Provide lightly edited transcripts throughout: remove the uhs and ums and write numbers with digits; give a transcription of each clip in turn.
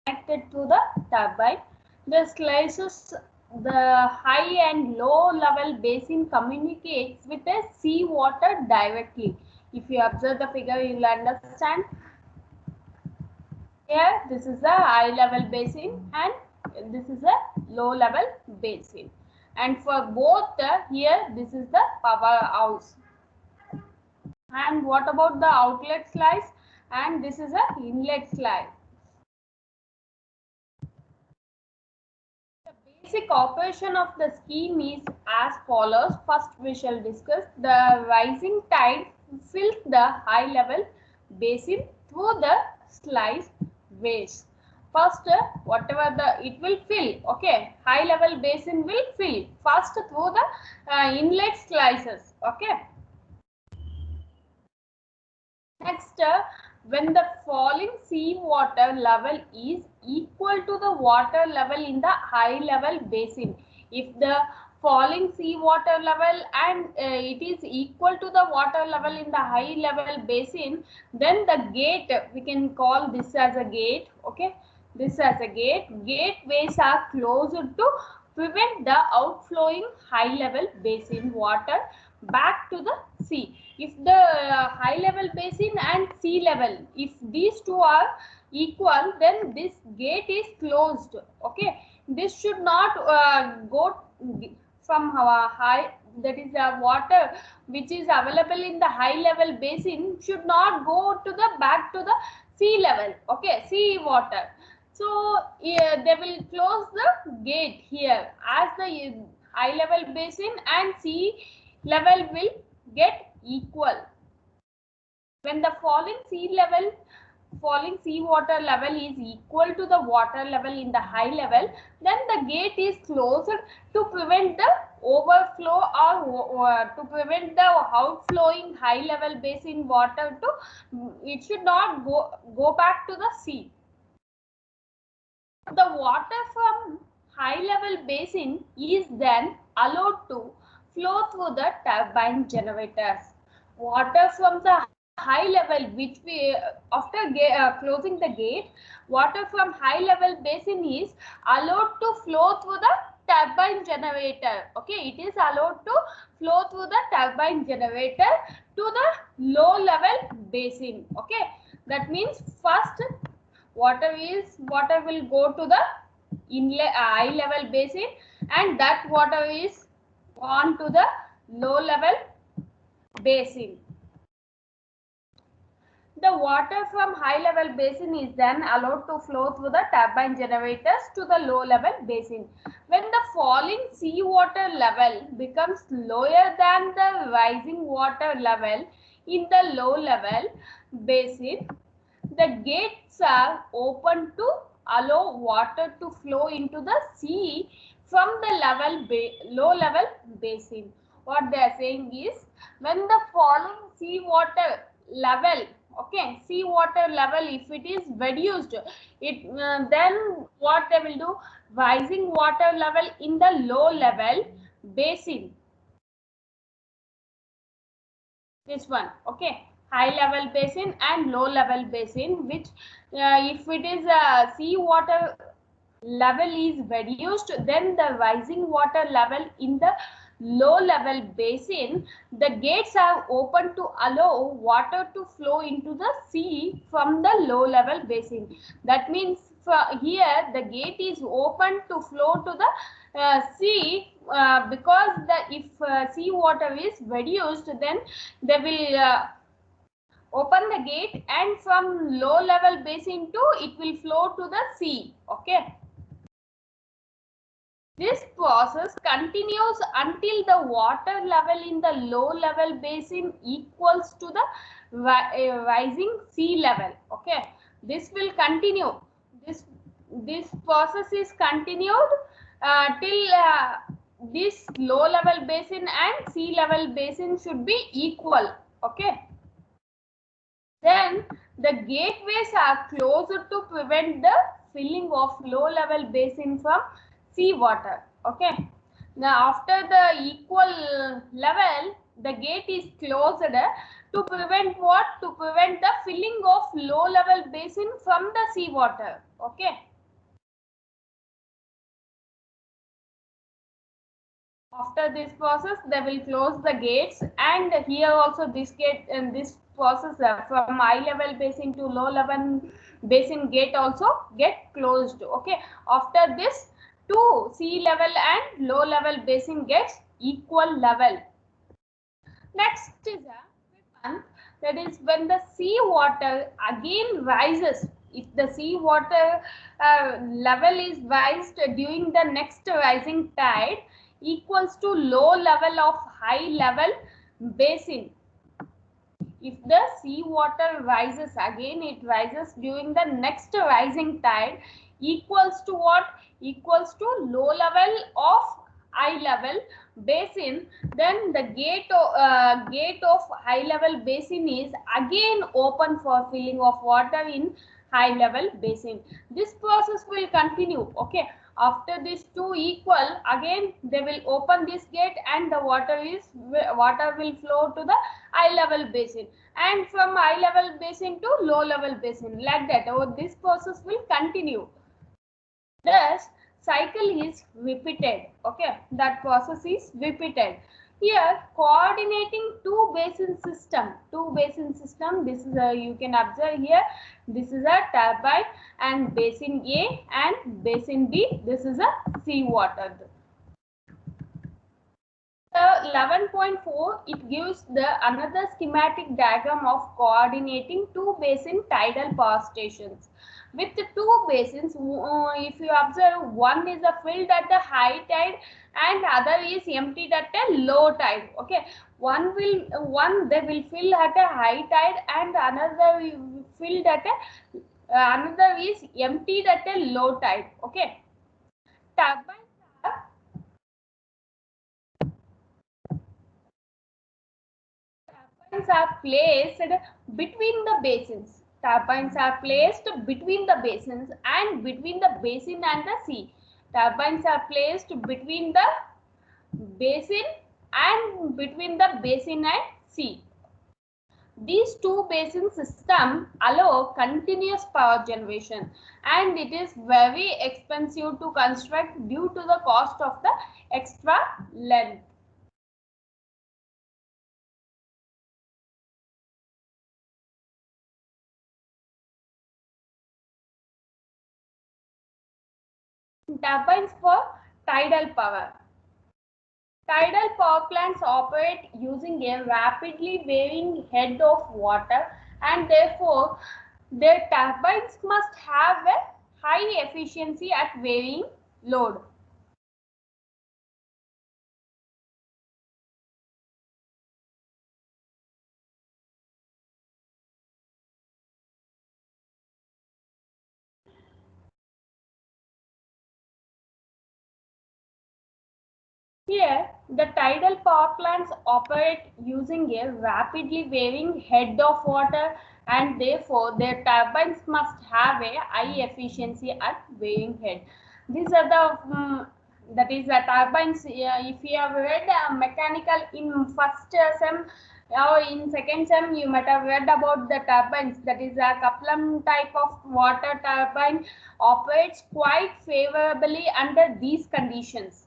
connected to the turbine. The slices, the high and low level basin communicates with the sea water directly. If you observe the figure, you will understand. Here, this is the high level basin and this is a low level basin. And for both, here, this is the powerhouse. And what about the outlet slice? And this is a inlet slice. The basic operation of the scheme is as follows. First, we shall discuss the rising tide fills the high level basin through the slice ways. First, whatever it will fill, okay, high level basin will fill first through the inlet slices, okay. Next, when the falling sea water level is equal to the water level in the high level basin, if the falling sea water level and it is equal to the water level in the high level basin, then the gate, we can call this as a gate, okay, this as a gateways are closed to prevent the outflowing high level basin water back to the sea. If the high level basin and sea level, if these two are equal, then this gate is closed, okay. This should not go from high, that is water which is available in the high level basin should not go to the back to the sea level, okay, sea water. So they will close the gate here as the high level basin and sea level will get equal. When the falling sea water level is equal to the water level in the high level, then the gate is closed to prevent the overflow or to prevent the outflowing high level basin water to, it should not go back to the sea. The water from high level basin is then allowed to flow through the turbine generators. Water from the high level, which we after closing the gate, water from high level basin is allowed to flow through the turbine generator, okay, it is allowed to flow through the turbine generator to the low level basin, okay. That means first water will go to the inlet high level basin and that water is gone to the low level basin. The water from high level basin is then allowed to flow through the turbine generators to the low level basin. When the falling sea water level becomes lower than the rising water level in the low level basin, the gates are open to allow water to flow into the sea from the low level basin. What they are saying is, when the falling sea water level, okay, sea water level, if it is reduced, then what they will do, rising water level in the low level basin, this one, okay, high level basin and low level basin, which if it is sea water level is reduced, then the rising water level in the low level basin, the gates are open to allow water to flow into the sea from the low level basin. That means here the gate is open to flow to the sea because if sea water is reduced, then they will open the gate and from low level basin to it will flow to the sea, okay. This process continues until the water level in the low level basin equals to the rising sea level, okay. This will continue, this process is continued till this low level basin and sea level basin should be equal, okay. Then the gateways are closed to prevent the filling of low level basin from sea water, okay. Now after the equal level, the gate is closed to prevent what? To prevent the filling of low level basin from the sea water, okay. After this process, they will close the gates, and here also this gate and this process from high level basin to low level basin gate also get closed. Okay. After this, two sea level and low level basin gets equal level. Next is a one, that is when the sea water again rises. If the sea water level is raised during the next rising tide equals to low level of high level basin. If the sea water rises again, it rises during the next rising tide equals to what? Equals to low level of high level basin, then the gate of high level basin is again open for filling of water in high level basin. This process will continue. Okay. After these two equal, again they will open this gate and the water will flow to the high level basin, and from high level basin to low level basin, like that. Or this process will continue. Thus cycle is repeated. Okay, that process is repeated. Here coordinating two basin system, this is a, you can observe here, this is a turbine and basin A and basin B, this is a sea water. 11.4, it gives the another schematic diagram of coordinating two basin tidal power stations. With the two basins, if you observe, one is filled at the high tide and other is emptied at a low tide. Okay, one they will fill at a high tide and another filled at a another is emptied at a low tide. Okay, turbines are placed between the basins. Turbines are placed between the basins and between the basin and the sea. Turbines are placed between the basin and between the basin and sea. These two basin systems allow continuous power generation, and it is very expensive to construct due to the cost of the extra length. Turbines for tidal power. Tidal power plants operate using a rapidly varying head of water, and therefore their turbines must have a high efficiency at varying load. Here, the tidal power plants operate using a rapidly varying head of water, and therefore their turbines must have a high efficiency at varying head. These are the that is the turbines. If you have read mechanical in first sem or in second sem, you might have read about the turbines. That is a Kaplan type of water turbine operates quite favorably under these conditions.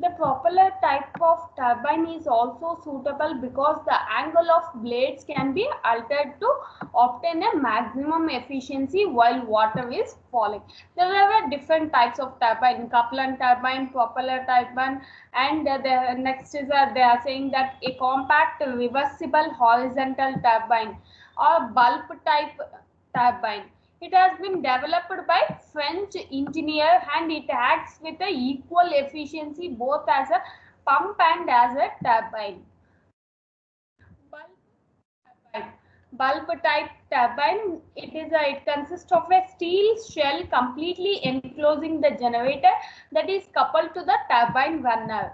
The propeller type of turbine is also suitable because the angle of blades can be altered to obtain a maximum efficiency while water is falling. There are different types of turbine: Kaplan turbine, propeller turbine, and the next is they are saying that a compact reversible horizontal turbine or bulb type turbine. It has been developed by French engineer, and it acts with a equal efficiency both as a pump and as a turbine. Bulb turbine. Bulb type turbine. It consists of a steel shell completely enclosing the generator that is coupled to the turbine runner.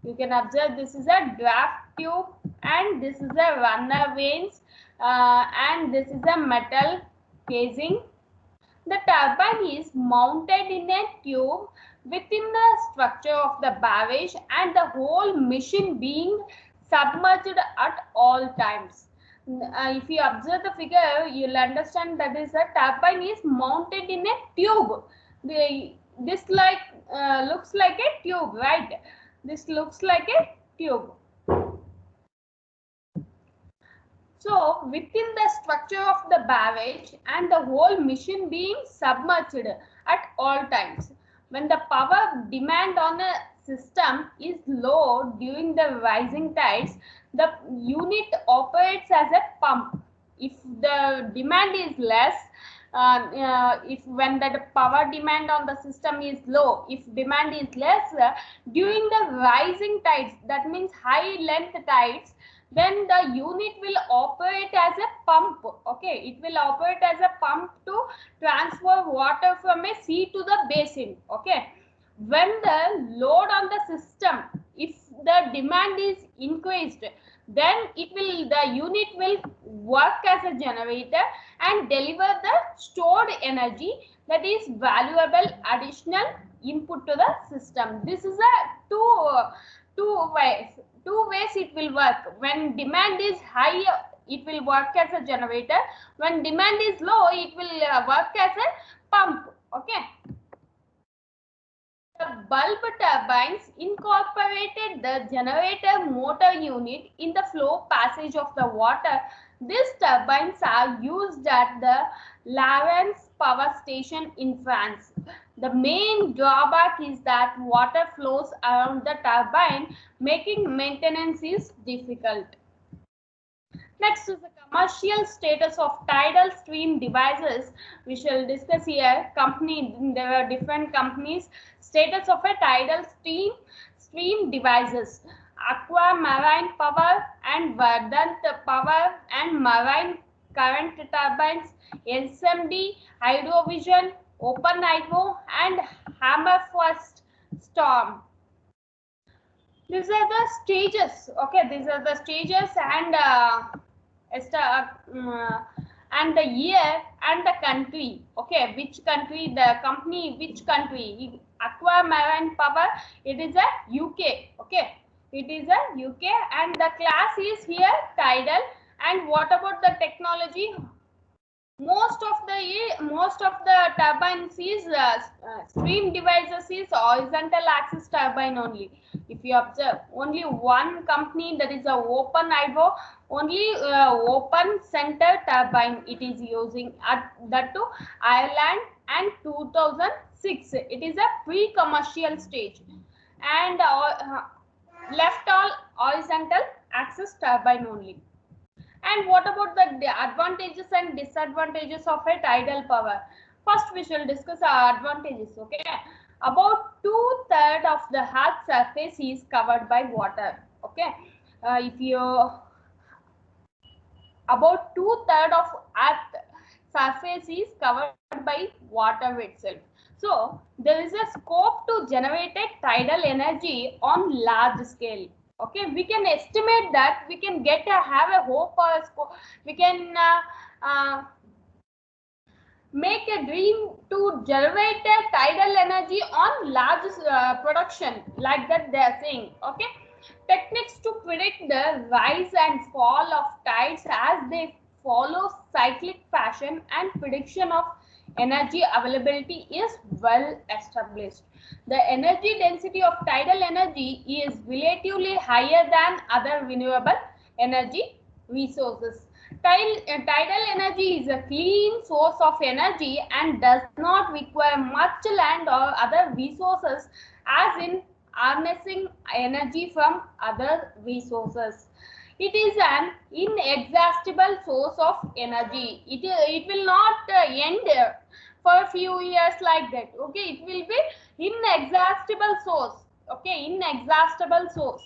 You can observe this is a draft tube and this is a runner vanes and this is a metal casing. The turbine is mounted in a tube within the structure of the barrage and the whole machine being submerged at all times. If you observe the figure, you'll understand that is a turbine is mounted in a tube. This looks like a tube, right? This looks like a tube. So within the structure of the barrage and the whole machine being submerged at all times. When the power demand on a system is low during the rising tides, the unit operates as a pump. If the demand is less, if when the power demand on the system is low, if demand is less during the rising tides, that means high length tides, then the unit will operate as a pump. Okay, it will operate as a pump to transfer water from a sea to the basin. Okay, when the load on the system, if the demand is increased, then the unit will work as a generator and deliver the stored energy, that is valuable additional input to the system. This is a two ways it will work. When demand is high, it will work as a generator. When demand is low, it will work as a pump. Okay. The bulb turbines incorporated the generator motor unit in the flow passage of the water. These turbines are used at the Lorentz power station in France. The main drawback is that water flows around the turbine, making maintenance is difficult. Next is the commercial status of tidal stream devices. We shall discuss here. There are different companies. Status of a tidal stream devices. Aqua Marine Power and Verdant Power and Marine Current Turbines, SMD, Hydrovision, Open Hydro and Hammerfest Storm. These are the stages. Okay, these are the stages and the year and the country. Okay, which country, the company, which country. Aqua Marine Power, it is a UK. Okay, it is a UK and the class is here tidal. And what about the technology? Most of the turbines is stream devices is horizontal axis turbine only. If you observe, only one company, that is a Open Hydro, only open center turbine it is using at that to Ireland and 2006. It is a pre-commercial stage and left all horizontal axis turbine only. And what about the advantages and disadvantages of a tidal power? First, we shall discuss our advantages. Okay, about 2/3 of the Earth's surface is covered by water. Okay, about 2/3 of Earth's surface is covered by water itself. So there is a scope to generate a tidal energy on large scale. Okay, we can estimate that we can have a hope or a scope. We can make a dream to generate a tidal energy on large production, like that they are saying. Okay, techniques to predict the rise and fall of tides as they follow cyclic fashion and prediction of energy availability is well established. The energy density of tidal energy is relatively higher than other renewable energy resources. Tidal energy is a clean source of energy and does not require much land or other resources as in harnessing energy from other resources. It is an inexhaustible source of energy. It will not end for a few years like that. Okay, it will be inexhaustible source. Okay, inexhaustible source.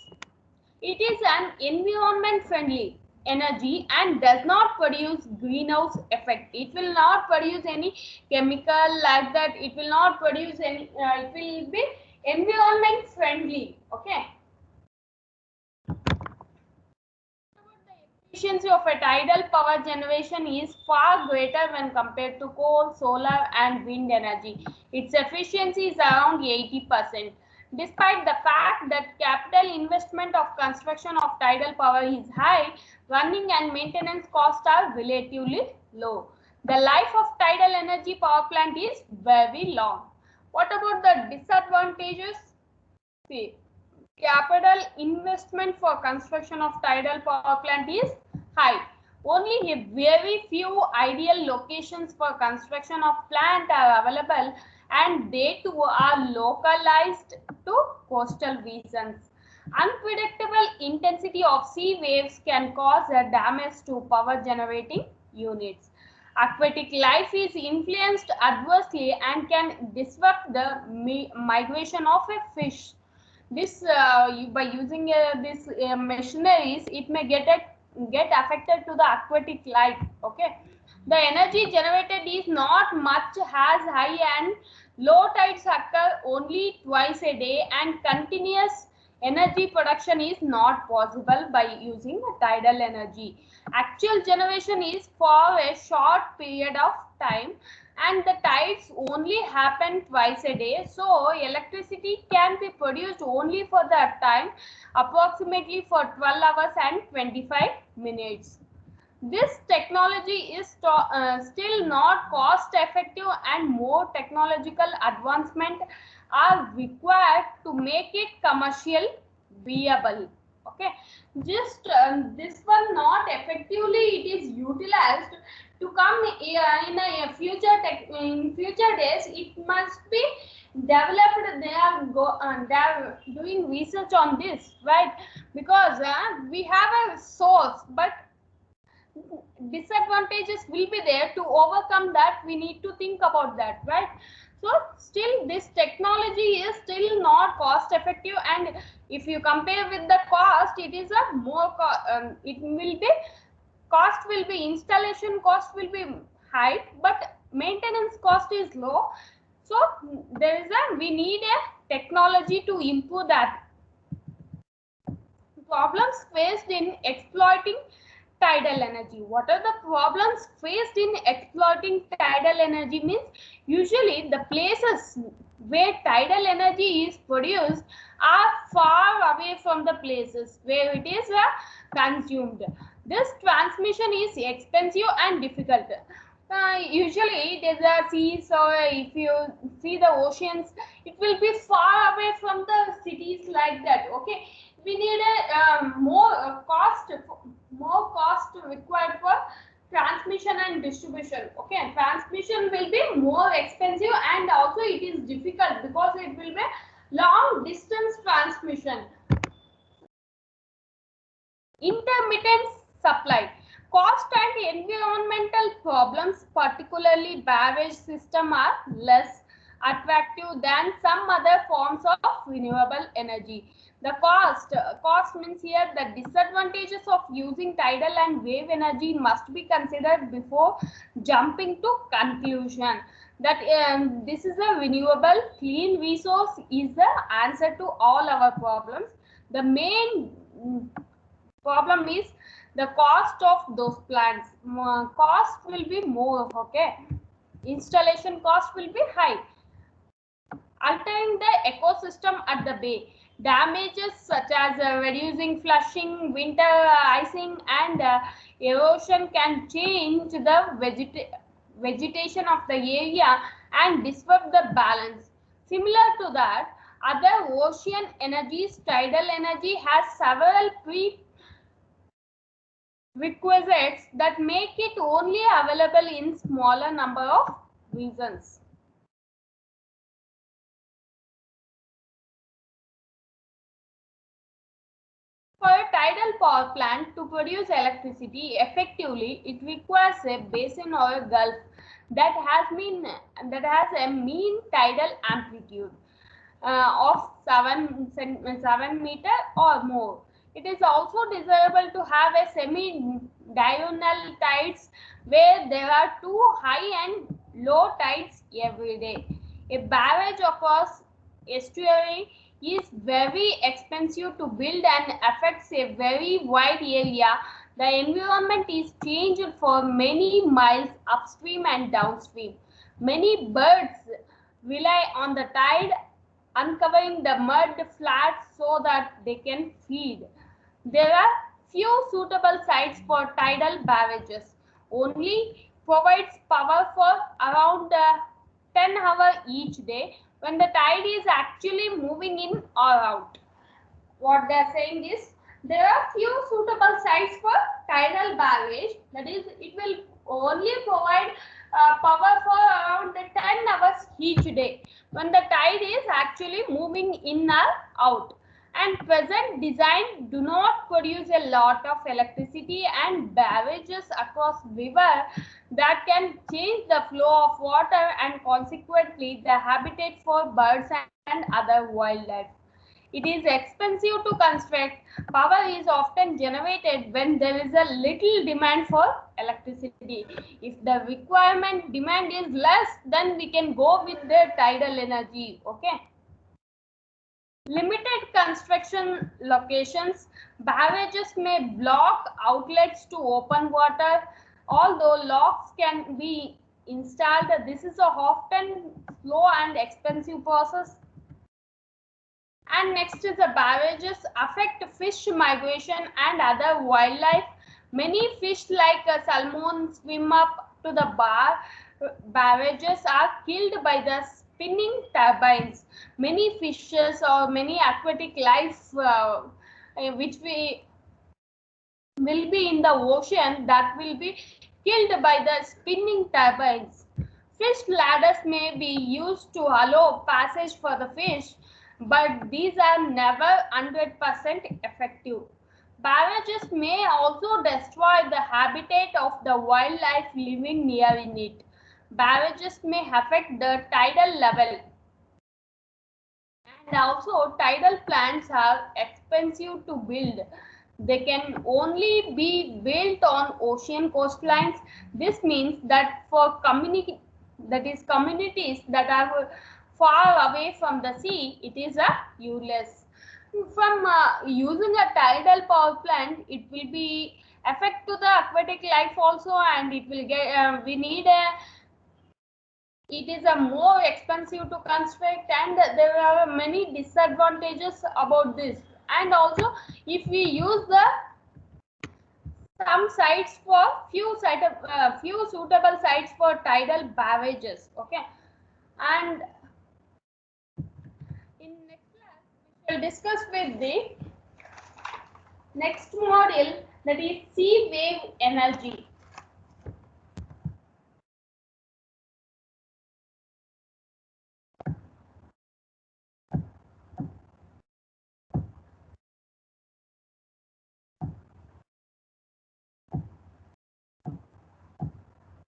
It is an environment friendly energy and does not produce greenhouse effect. It will not produce any chemical like that. It will not produce any. It will be environment friendly. Okay. efficiency of a tidal power generation is far greater when compared to coal, solar and wind energy. Its efficiency is around 80%. Despite the fact that capital investment of construction of tidal power is high, running and maintenance costs are relatively low. The life of tidal energy power plant is very long. What about the disadvantages? See, capital investment for construction of tidal power plant is high. Only a very few ideal locations for construction of plant are available, and they too are localized to coastal regions. Unpredictable intensity of sea waves can cause a damage to power generating units. Aquatic life is influenced adversely and can disrupt the migration of a fish. This by using this machineries, it may get affected to the aquatic life. Okay, the energy generated is not much as high, and low tides occur only twice a day, and continuous energy production is not possible by using tidal energy. Actual generation is for a short period of time, and the tides only happen twice a day, so electricity can be produced only for that time, approximately for 12 hours and 25 minutes. This technology is still not cost effective, and more technological advancement are required to make it commercial viable. Okay, just this one not effectively it is utilized to come in a future days. It must be developed. They are doing research on this, right? Because we have a source, but disadvantages will be there. To overcome that, we need to think about that, right? So still this technology is still not cost effective, and if you compare with the cost, it is a more it will be cost will be installation cost will be high, but maintenance cost is low. So there is we need a technology to improve that. Problems faced in exploiting tidal energy. What are the problems faced in exploiting tidal energy? Means usually the places where tidal energy is produced are far away from the places where it is consumed. This transmission is expensive and difficult. Usually there's a seas, or if you see the oceans, it will be far away from the cities like that. Okay, we need a more cost required for transmission and distribution. Okay, transmission will be more expensive, and also it is difficult because it will be long distance transmission. Intermittent supply. Cost and environmental problems, particularly barrage system, are less attractive than some other forms of renewable energy. The cost means here the disadvantages of using tidal and wave energy must be considered before jumping to conclusion that this is a renewable clean resource is the answer to all our problems. The main problem is the cost of those plants. Cost will be more. Okay, installation cost will be high. Altering the ecosystem at the bay. Damages such as reducing flushing, winter icing and erosion can change the vegetation of the area and disrupt the balance. Similar to that, other ocean energies, tidal energy has several prerequisites that make it only available in smaller number of regions. For a tidal power plant to produce electricity effectively, it requires a basin or a gulf that has a mean tidal amplitude of 7 meter or more. It is also desirable to have a semi-diurnal tides where there are two high and low tides every day. A barrage across estuary is very expensive to build and affects a very wide area. The environment is changed for many miles upstream and downstream. Many birds rely on the tide, uncovering the mud flats so that they can feed. There are few suitable sites for tidal barrages. Only provides power for around 10 hours each day when the tide is actually moving in or out. What they are saying is there are few suitable sites for tidal barrage. That is, it will only provide power for around 10 hours each day when the tide is actually moving in or out. And present design do not produce a lot of electricity, and barrages across river that can change the flow of water and consequently the habitat for birds and other wildlife. It is expensive to construct. Power is often generated when there is a little demand for electricity. If the requirement demand is less, then we can go with the tidal energy. Okay. Limited construction locations. Barrages may block outlets to open water. Although locks can be installed, this is a often slow and expensive process. And next is the barrages affect fish migration and other wildlife. Many fish like salmon swim up to the barrages are killed by the spinning turbines. Many fishes or many aquatic life which we will be in the ocean that will be killed by the spinning turbines. Fish ladders may be used to allow passage for the fish, but these are never 100% effective. Barrages may also destroy the habitat of the wildlife living near in it. Barrages may affect the tidal level. And also, tidal plants are expensive to build. They can only be built on ocean coastlines. This means that for communities that are far away from the sea, it is useless. From using a tidal power plant, it will be affect to the aquatic life also, and it will get we need a it is a more expensive to construct, and there are many disadvantages about this. And also, if we use the some sites for few suitable sites for tidal barrages, okay. And in next class we shall discuss with the next module, that is sea wave energy.